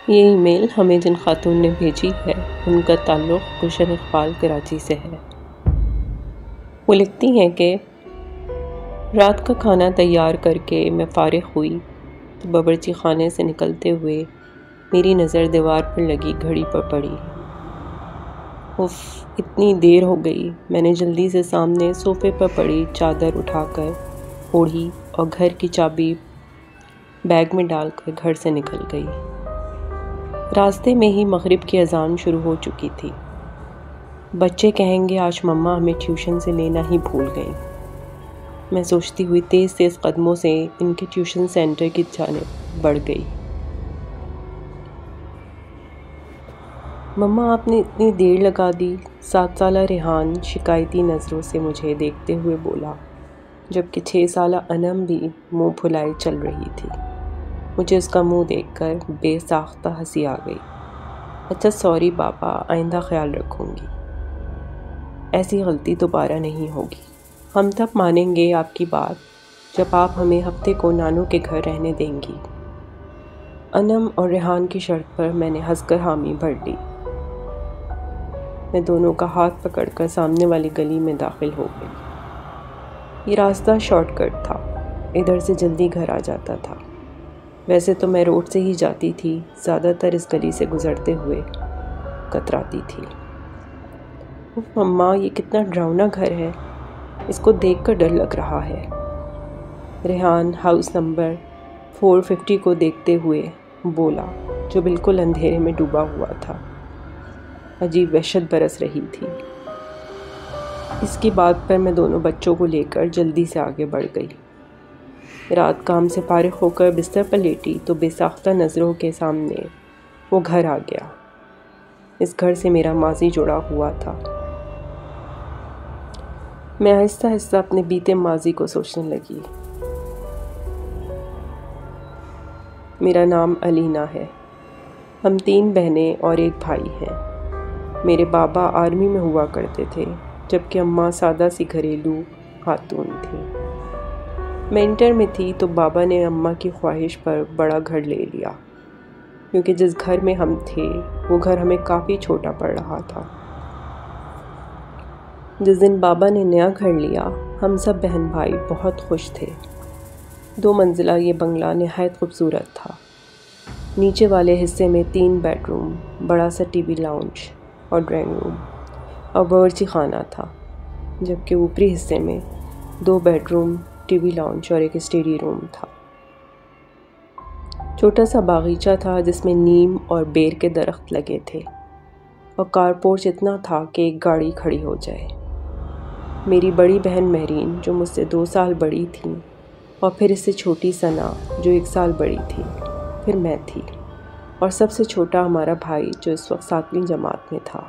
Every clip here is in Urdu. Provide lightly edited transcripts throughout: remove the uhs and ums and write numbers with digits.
یہ ای میل ہمیں جن خاتون نے بھیجی ہے ان کا تعلق گلشن اقبال کراچی سے ہے۔ وہ لکھتی ہیں کہ رات کا کھانا تیار کر کے میں فارغ ہوئی تو باورچی خانے سے نکلتے ہوئے میری نظر دیوار پر لگی گھڑی پر پڑی۔ اف، اتنی دیر ہو گئی۔ میں نے جلدی سے سامنے صوفے پر پڑی چادر اٹھا کر اوڑھی اور گھر کی چابی بیگ میں ڈال کر گھر سے نکل گئی۔ راستے میں ہی مغرب کی اذان شروع ہو چکی تھی۔ بچے کہیں گے آج مما ہمیں ٹیوشن سے لینا ہی بھول گئیں۔ میں سوچتی ہوئی تیز تیز قدموں سے ان کے ٹیوشن سینٹر کی جانب بڑھ گئی۔ مما آپ نے اتنی دیر لگا دی، 7 سالہ ریحان شکایتی نظروں سے مجھے دیکھتے ہوئے بولا، جبکہ 6 سالہ انم بھی منہ پھلائے چل رہی تھی۔ مجھے اس کا منہ دیکھ کر بے ساختہ ہنسی آ گئی۔ اچھا سوری پاپا، آئندہ خیال رکھوں گی۔ ایسی غلطی دوبارہ نہیں ہوگی۔ ہم تب مانیں گے آپ کی بات جب آپ ہمیں ہفتے کو نانو کے گھر رہنے دیں گی۔ انم اور ریحان کی شرط پر میں نے ہنس کر حامی بھر لی۔ میں دونوں کا ہاتھ پکڑ کر سامنے والی گلی میں داخل ہو گئی۔ یہ راستہ شارٹ کٹ تھا، ادھر سے جلدی گھر آ جاتا تھا۔ ویسے تو میں روڈ سے ہی جاتی تھی، زیادہ تر اس گلی سے گزرتے ہوئے کتراتی تھی۔ مما، یہ کتنا ڈراؤنا گھر ہے، اس کو دیکھ کر ڈر لگ رہا ہے۔ ریحان ہاؤس نمبر 450 کو دیکھتے ہوئے بولا، جو بالکل اندھیرے میں ڈوبا ہوا تھا۔ عجیب وحشت برس رہی تھی۔ اس کی بات پر میں دونوں بچوں کو لے کر جلدی سے آگے بڑھ گئی۔ رات کام سے فارغ ہو کر بستر پر لیٹی تو بے ساختہ نظروں کے سامنے وہ گھر آ گیا۔ اس گھر سے میرا ماضی جڑا ہوا تھا۔ میں آہستہ آہستہ اپنے بیتے ماضی کو سوچنے لگی۔ میرا نام علینا ہے۔ ہم 3 بہنیں اور ایک بھائی ہیں۔ میرے بابا آرمی میں ہوا کرتے تھے، جبکہ اماں سادہ سی گھریلو خاتون تھی۔ میں انٹر میں تھی تو بابا نے اماں کی خواہش پر بڑا گھر لے لیا، کیونکہ جس گھر میں ہم تھے وہ گھر ہمیں کافی چھوٹا پڑ رہا تھا۔ جس دن بابا نے نیا گھر لیا، ہم سب بہن بھائی بہت خوش تھے۔ 2 منزلہ یہ بنگلہ نہایت خوبصورت تھا۔ نیچے والے حصے میں 3 بیڈ روم، بڑا سا ٹی وی لاؤنج اور ڈرائنگ روم اور باورچی خانہ تھا، جبکہ اوپری حصے میں 2 bed room, T V lounge اور ایک اسٹڈی روم تھا۔ چھوٹا سا باغیچہ تھا جس میں نیم اور بیر کے درخت لگے تھے، اور کار پورچ اتنا تھا کہ ایک گاڑی کھڑی ہو جائے۔ میری بڑی بہن مہرین، جو مجھ سے 2 سال بڑی تھی، اور پھر اس سے چھوٹی ثنا، جو 1 سال بڑی تھی، پھر میں تھی، اور سب سے چھوٹا ہمارا بھائی جو اس وقت 7ویں جماعت میں تھا۔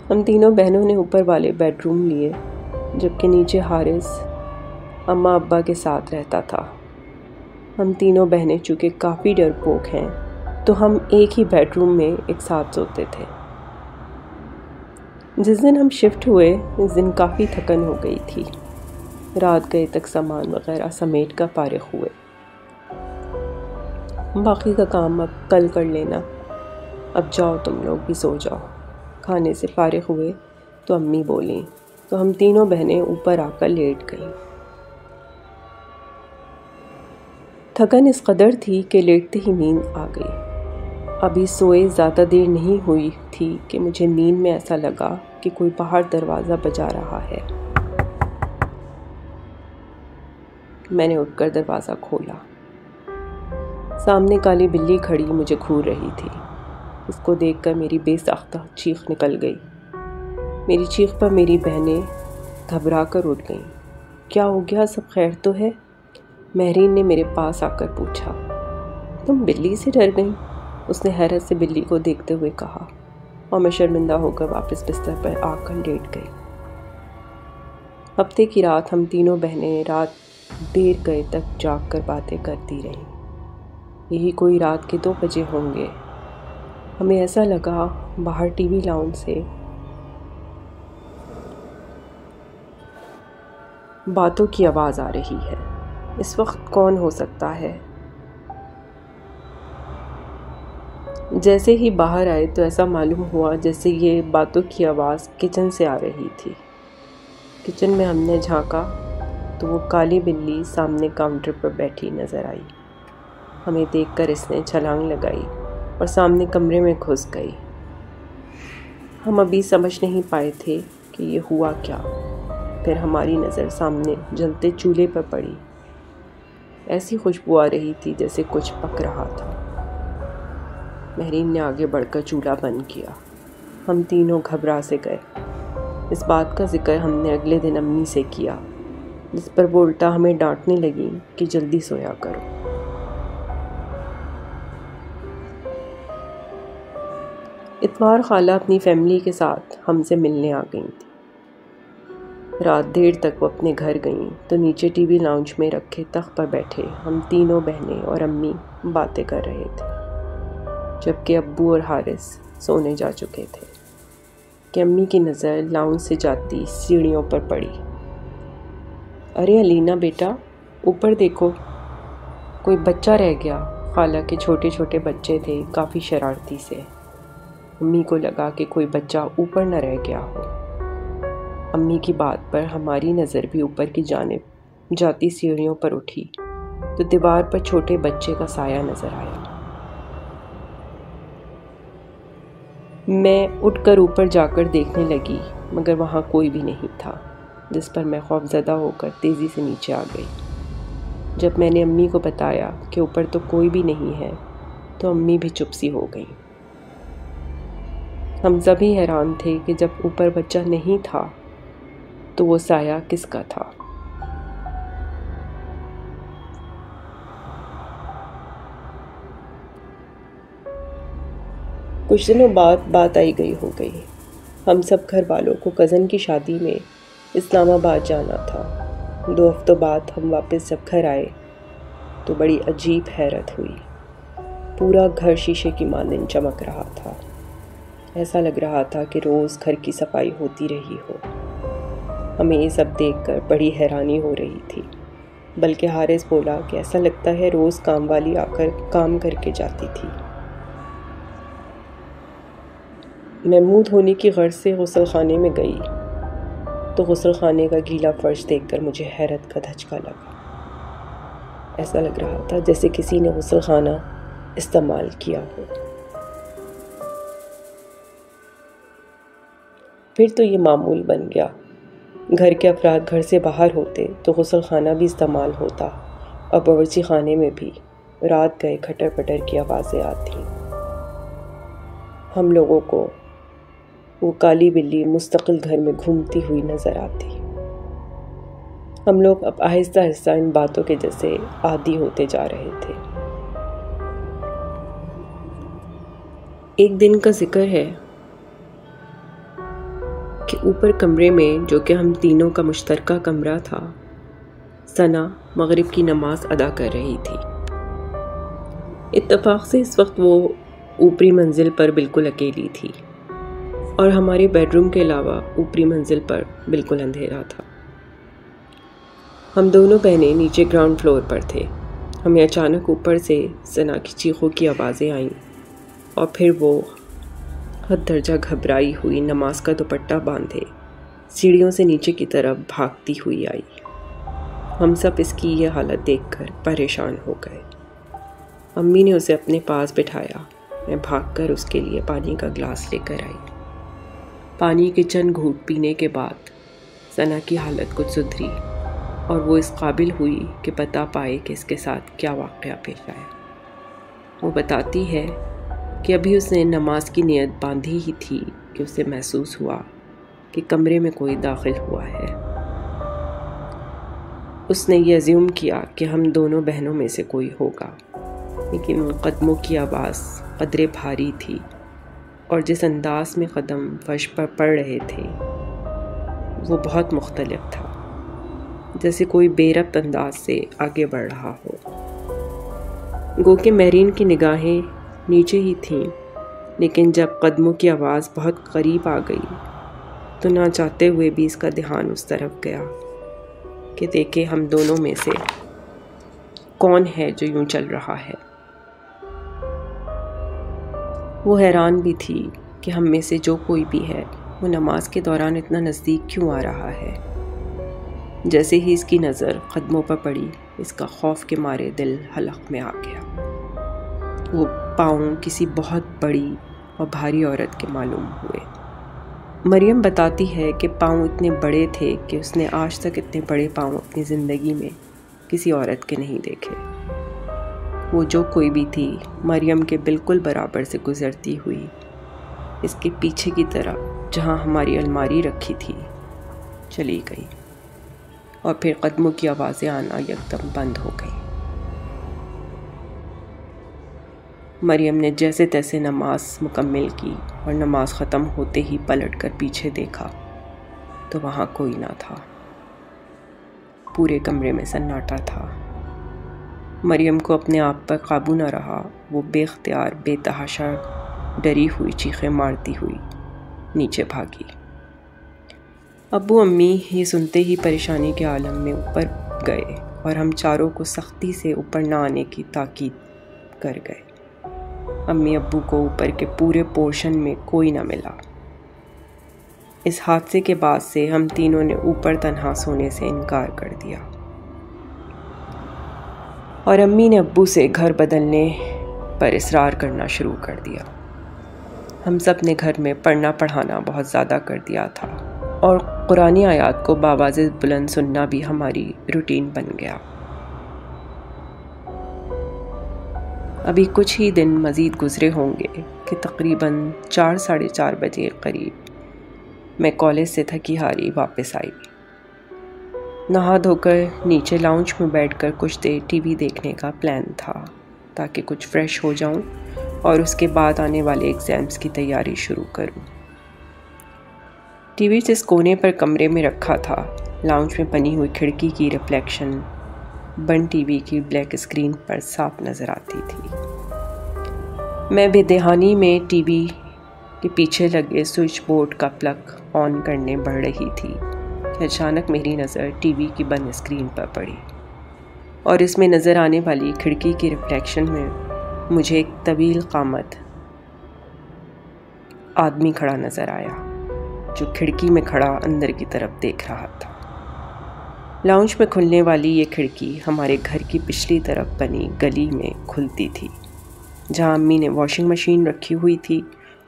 ہم تینوں بہنوں نے اوپر والے بیڈ روم لیے، جبکہ نیچے حارث اماں ابا کے ساتھ رہتا تھا۔ ہم تینوں بہنیں چونکہ کافی ڈرپوک ہیں تو ہم ایک ہی بیڈ روم میں ایک ساتھ سوتے تھے۔ جس دن ہم شفٹ ہوئے اس دن کافی تھکن ہو گئی تھی۔ رات گئے تک سامان وغیرہ سمیٹ کر فارغ ہوئے۔ باقی کا کام اب کل کر لینا، اب جاؤ تم لوگ بھی سو جاؤ۔ کھانے سے فارغ ہوئے تو امی بولیں تو ہم تینوں بہنیں اوپر آ کر لیٹ گئیں۔ تھکن اس قدر تھی کہ لیٹتے ہی نیند آ گئی۔ ابھی سوئے زیادہ دیر نہیں ہوئی تھی کہ مجھے نیند میں ایسا لگا کہ کوئی باہر دروازہ بجا رہا ہے۔ میں نے اٹھ کر دروازہ کھولا۔ سامنے کالی بلی کھڑی مجھے گھور رہی تھی۔ اس کو دیکھ کر میری بے ساختہ چیخ نکل گئی۔ میری چیخ پر میری بہنیں گھبرا کر اٹھ گئیں۔ کیا ہو گیا، سب خیر تو ہے؟ مہرین نے میرے پاس آ کر پوچھا۔ تم بلی سے ڈر گئیں؟ اس نے حیرت سے بلی کو دیکھتے ہوئے کہا، اور میں شرمندہ ہو کر واپس بستر پر آ کر لیٹ گئی۔ ہفتے کی رات ہم تینوں بہنیں رات دیر گئے تک جاگ کر باتیں کرتی رہیں۔ یہی کوئی رات کے 2 بجے ہوں گے۔ ہمیں ایسا لگا باہر ٹی وی لاؤنج سے باتوں کی آواز آ رہی ہے۔ اس وقت کون ہو سکتا ہے؟ جیسے ہی باہر آئے تو ایسا معلوم ہوا جیسے یہ باتوں کی آواز کچن سے آ رہی تھی۔ کچن میں ہم نے جھانکا تو وہ کالی بلی سامنے کاؤنٹر پر بیٹھی نظر آئی۔ ہمیں دیکھ کر اس نے چھلانگ لگائی اور سامنے کمرے میں گھس گئی۔ ہم ابھی سمجھ نہیں پائے تھے کہ یہ ہوا کیا۔ پھر ہماری نظر سامنے جلتے چولہے پر پڑی۔ ایسی خوشبو آ رہی تھی جیسے کچھ پک رہا تھا۔ مہرین نے آگے بڑھ کر چولہا بند کیا۔ ہم تینوں گھبرا سے گئے۔ اس بات کا ذکر ہم نے اگلے دن امی سے کیا، جس پر وہ الٹا ہمیں ڈانٹنے لگی کہ جلدی سویا کرو۔ اتوار خالہ اپنی فیملی کے ساتھ ہم سے ملنے آ گئی تھی۔ رات دیر تک وہ اپنے گھر گئیں تو نیچے ٹی وی لاؤنج میں رکھے تخت پر بیٹھے ہم تینوں بہنیں اور امی باتیں کر رہے تھے، جبکہ ابو اور حارث سونے جا چکے تھے کہ امی کی نظر لاؤنج سے جاتی سیڑھیوں پر پڑی۔ ارے علینا بیٹا، اوپر دیکھو، کوئی بچہ رہ گیا۔ خالہ کے چھوٹے چھوٹے بچے تھے، کافی شرارتی سے۔ امی کو لگا کہ کوئی بچہ اوپر نہ رہ گیا ہو۔ امی کی بات پر ہماری نظر بھی اوپر کی جانب جاتی سیڑھیوں پر اٹھی تو دیوار پر چھوٹے بچے کا سایہ نظر آیا۔ میں اٹھ کر اوپر جا کر دیکھنے لگی مگر وہاں کوئی بھی نہیں تھا، جس پر میں خوفزدہ ہو کر تیزی سے نیچے آ گئی۔ جب میں نے امی کو بتایا کہ اوپر تو کوئی بھی نہیں ہے تو امی بھی چپ سی ہو گئیں۔ ہم سبھی حیران تھے کہ جب اوپر بچہ نہیں تھا تو وہ سایہ کس کا تھا۔ کچھ دنوں بعد بات آئی گئی ہو گئی۔ ہم سب گھر والوں کو کزن کی شادی میں اسلام آباد جانا تھا۔ 2 ہفتوں بعد ہم واپس جب گھر آئے تو بڑی عجیب حیرت ہوئی۔ پورا گھر شیشے کی مانند چمک رہا تھا۔ ایسا لگ رہا تھا کہ روز گھر کی صفائی ہوتی رہی ہو۔ ہمیں یہ سب دیکھ کر بڑی حیرانی ہو رہی تھی، بلکہ حارث بولا کہ ایسا لگتا ہے روز کام والی آ کر کام کر کے جاتی تھی۔ میں منہ دھونے کی غرض سے غسل خانے میں گئی تو غسل خانے کا گیلا فرش دیکھ کر مجھے حیرت کا دھچکا لگا۔ ایسا لگ رہا تھا جیسے کسی نے غسل خانہ استعمال کیا ہو۔ پھر تو یہ معمول بن گیا۔ گھر کے افراد گھر سے باہر ہوتے تو غسل خانہ بھی استعمال ہوتا اور باورچی خانے میں بھی رات گئے کھٹر پٹر کی آوازیں آتی۔ ہم لوگوں کو وہ کالی بلی مستقل گھر میں گھومتی ہوئی نظر آتی۔ ہم لوگ اب آہستہ آہستہ ان باتوں کے جیسے عادی ہوتے جا رہے تھے۔ ایک دن کا ذکر ہے کہ اوپر کمرے میں، جو کہ ہم تینوں کا مشترکہ کمرہ تھا، ثنا مغرب کی نماز ادا کر رہی تھی۔ اتفاق سے اس وقت وہ اوپری منزل پر بالکل اکیلی تھی اور ہمارے بیڈ روم کے علاوہ اوپری منزل پر بالکل اندھیرا تھا۔ ہم دونوں بہنیں نیچے گراؤنڈ فلور پر تھے۔ ہمیں اچانک اوپر سے ثنا کی چیخوں کی آوازیں آئیں اور پھر وہ حد درجہ گھبرائی ہوئی نماز کا دوپٹہ باندھے سیڑھیوں سے نیچے کی طرف بھاگتی ہوئی آئی۔ ہم سب اس کی یہ حالت دیکھ کر پریشان ہو گئے۔ امی نے اسے اپنے پاس بٹھایا۔ میں بھاگ کر اس کے لیے پانی کا گلاس لے کر آئی۔ پانی کے چند گھونٹ پینے کے بعد ثنا کی حالت کچھ سدھری اور وہ اس قابل ہوئی کہ بتا پائے کہ اس کے ساتھ کیا واقعہ پیش آیا۔ وہ بتاتی ہے کہ ابھی اس نے نماز کی نیت باندھی ہی تھی کہ اسے محسوس ہوا کہ کمرے میں کوئی داخل ہوا ہے۔ اس نے یہ عزیوم کیا کہ ہم دونوں بہنوں میں سے کوئی ہوگا، لیکن ان قدموں کی آواز قدرے بھاری تھی اور جس انداز میں قدم فرش پر پڑ رہے تھے وہ بہت مختلف تھا، جیسے کوئی بے ربط انداز سے آگے بڑھ رہا ہو۔ گو کہ مہرین کی نگاہیں نیچے ہی تھیں، لیکن جب قدموں کی آواز بہت قریب آ گئی تو نہ چاہتے ہوئے بھی اس کا دھیان اس طرف گیا کہ دیکھے ہم دونوں میں سے کون ہے جو یوں چل رہا ہے؟ وہ حیران بھی تھی کہ ہم میں سے جو کوئی بھی ہے وہ نماز کے دوران اتنا نزدیک کیوں آ رہا ہے۔ جیسے ہی اس کی نظر قدموں پر پڑی، اس کا خوف کے مارے دل حلق میں آ گیا۔ وہ پاؤں کسی بہت بڑی اور بھاری عورت کے معلوم ہوئے۔ مریم بتاتی ہے کہ پاؤں اتنے بڑے تھے کہ اس نے آج تک اتنے بڑے پاؤں اپنی زندگی میں کسی عورت کے نہیں دیکھے۔ وہ جو کوئی بھی تھی مریم کے بالکل برابر سے گزرتی ہوئی اس کے پیچھے کی طرف جہاں ہماری الماری رکھی تھی چلی گئی، اور پھر قدموں کی آوازیں آنا یکدم بند ہو گئی۔ مریم نے جیسے تیسے نماز مکمل کی اور نماز ختم ہوتے ہی پلٹ کر پیچھے دیکھا تو وہاں کوئی نہ تھا۔ پورے کمرے میں سناٹا تھا۔ مریم کو اپنے آپ پر قابو نہ رہا۔ وہ بے اختیار بے تحاشا ڈری ہوئی چیخیں مارتی ہوئی نیچے بھاگی۔ ابو امی یہ سنتے ہی پریشانی کے عالم میں اوپر گئے اور ہم چاروں کو سختی سے اوپر نہ آنے کی تاکید کر گئے۔ امی ابو کو اوپر کے پورے پورشن میں کوئی نہ ملا۔ اس حادثے کے بعد سے ہم تینوں نے اوپر تنہا سونے سے انکار کر دیا، اور امی نے ابو سے گھر بدلنے پر اصرار کرنا شروع کر دیا۔ ہم سب نے گھر میں پڑھنا پڑھانا بہت زیادہ کر دیا تھا، اور قرآنی آیات کو باواز بلند سننا بھی ہماری روٹین بن گیا۔ ابھی کچھ ہی دن مزید گزرے ہوں گے کہ تقریباً 4:30 بجے قریب میں کالج سے تھکی ہاری واپس آئی۔ نہا دھو کر نیچے لاؤنج میں بیٹھ کر کچھ دیر ٹی وی دیکھنے کا پلان تھا تاکہ کچھ فریش ہو جاؤں اور اس کے بعد آنے والے ایگزامز کی تیاری شروع کروں۔ ٹی وی جس کونے پر کمرے میں رکھا تھا، لاؤنج میں بنی ہوئی کھڑکی کی ریفلیکشن بند ٹی وی کی بلیک اسکرین پر صاف نظر آتی تھی۔ میں بے دہانی میں ٹی وی کے پیچھے لگے سوئچ بورڈ کا پلگ آن کرنے بڑھ رہی تھی کہ اچانک میری نظر ٹی وی کی بند اسکرین پر پڑی، اور اس میں نظر آنے والی کھڑکی کی ریفلیکشن میں مجھے ایک طویل قامت آدمی کھڑا نظر آیا جو کھڑکی میں کھڑا اندر کی طرف دیکھ رہا تھا۔ لاؤنج میں کھلنے والی یہ کھڑکی ہمارے گھر کی پچھلی طرف بنی گلی میں کھلتی تھی، جہاں امی نے واشنگ مشین رکھی ہوئی تھی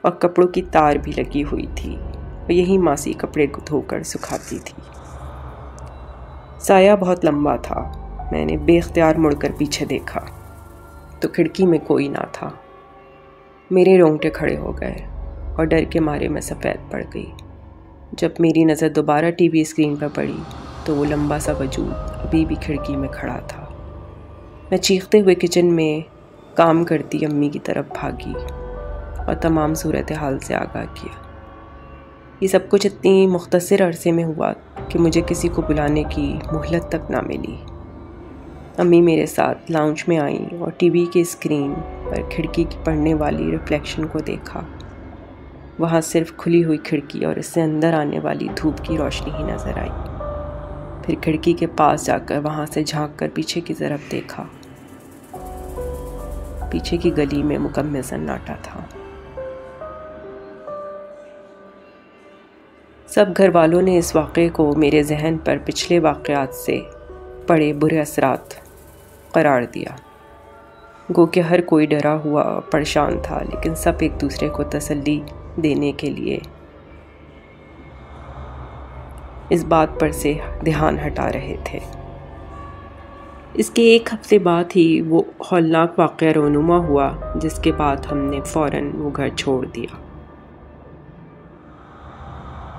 اور کپڑوں کی تار بھی لگی ہوئی تھی، اور یہی ماسی کپڑے دھو کر سکھاتی تھی۔ سایہ بہت لمبا تھا۔ میں نے بے اختیار مڑ کر پیچھے دیکھا تو کھڑکی میں کوئی نہ تھا۔ میرے رونگٹے کھڑے ہو گئے اور ڈر کے مارے میں سفید پڑ گئی۔ جب میری نظر دوبارہ ٹی وی اسکرین پر پڑی تو وہ لمبا سا وجود ابھی بھی کھڑکی میں کھڑا تھا۔ میں چیختے ہوئے کچن میں کام کرتی امی کی طرف بھاگی اور تمام صورتحال سے آگاہ کیا۔ یہ سب کچھ اتنی مختصر عرصے میں ہوا کہ مجھے کسی کو بلانے کی مہلت تک نہ ملی۔ امی میرے ساتھ لاؤنج میں آئیں اور ٹی وی کی اسکرین پر کھڑکی کی پڑنے والی ریفلیکشن کو دیکھا۔ وہاں صرف کھلی ہوئی کھڑکی اور اس سے اندر آنے والی دھوپ کی روشنی ہی نظر آئی۔ پھر کھڑکی کے پاس جا کر وہاں سے جھانک کر پیچھے کی طرف دیکھا۔ پیچھے کی گلی میں مکمل سناٹا تھا۔ سب گھر والوں نے اس واقعے کو میرے ذہن پر پچھلے واقعات سے پڑے برے اثرات قرار دیا۔ گو کہ ہر کوئی ڈرا ہوا پریشان تھا، لیکن سب ایک دوسرے کو تسلی دینے کے لیے اس بات پر سے دھیان ہٹا رہے تھے۔ اس کے ایک ہفتے بعد ہی وہ ہولناک واقعہ رونما ہوا، جس کے بعد ہم نے فوراً وہ گھر چھوڑ دیا۔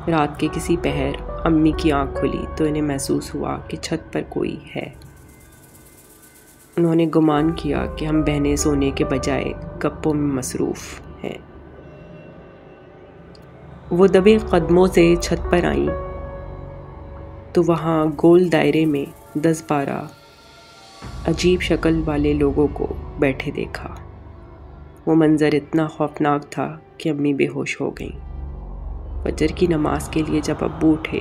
رات کے کسی پہر امی کی آنکھ کھلی تو انہیں محسوس ہوا کہ چھت پر کوئی ہے۔ انہوں نے گمان کیا کہ ہم بہنیں سونے کے بجائے گپوں میں مصروف ہیں۔ وہ دبے قدموں سے چھت پر آئیں تو وہاں گول دائرے میں 10-12 عجیب شکل والے لوگوں کو بیٹھے دیکھا۔ وہ منظر اتنا خوفناک تھا کہ امی بے ہوش ہو گئیں۔ فجر کی نماز کے لیے جب ابو اٹھے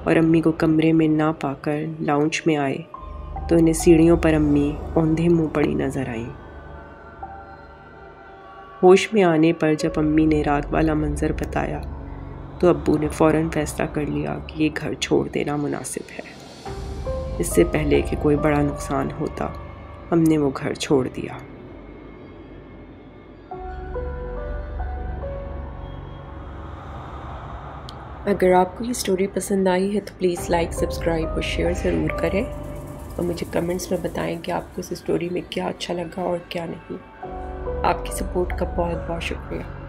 اور امی کو کمرے میں نہ پا کر لاؤنج میں آئے تو انہیں سیڑھیوں پر امی اوندھے منہ پڑی نظر آئیں۔ ہوش میں آنے پر جب امی نے رات والا منظر بتایا تو ابو نے فوراً فیصلہ کر لیا کہ یہ گھر چھوڑ دینا مناسب ہے۔ اس سے پہلے کہ کوئی بڑا نقصان ہوتا ہم نے وہ گھر چھوڑ دیا۔ اگر آپ کو یہ سٹوری پسند آئی ہے تو پلیز لائک، سبسکرائب اور شیئر ضرور کریں، اور مجھے کمنٹس میں بتائیں کہ آپ کو اس سٹوری میں کیا اچھا لگا اور کیا نہیں۔ آپ کی سپورٹ کا بہت بہت شکریہ۔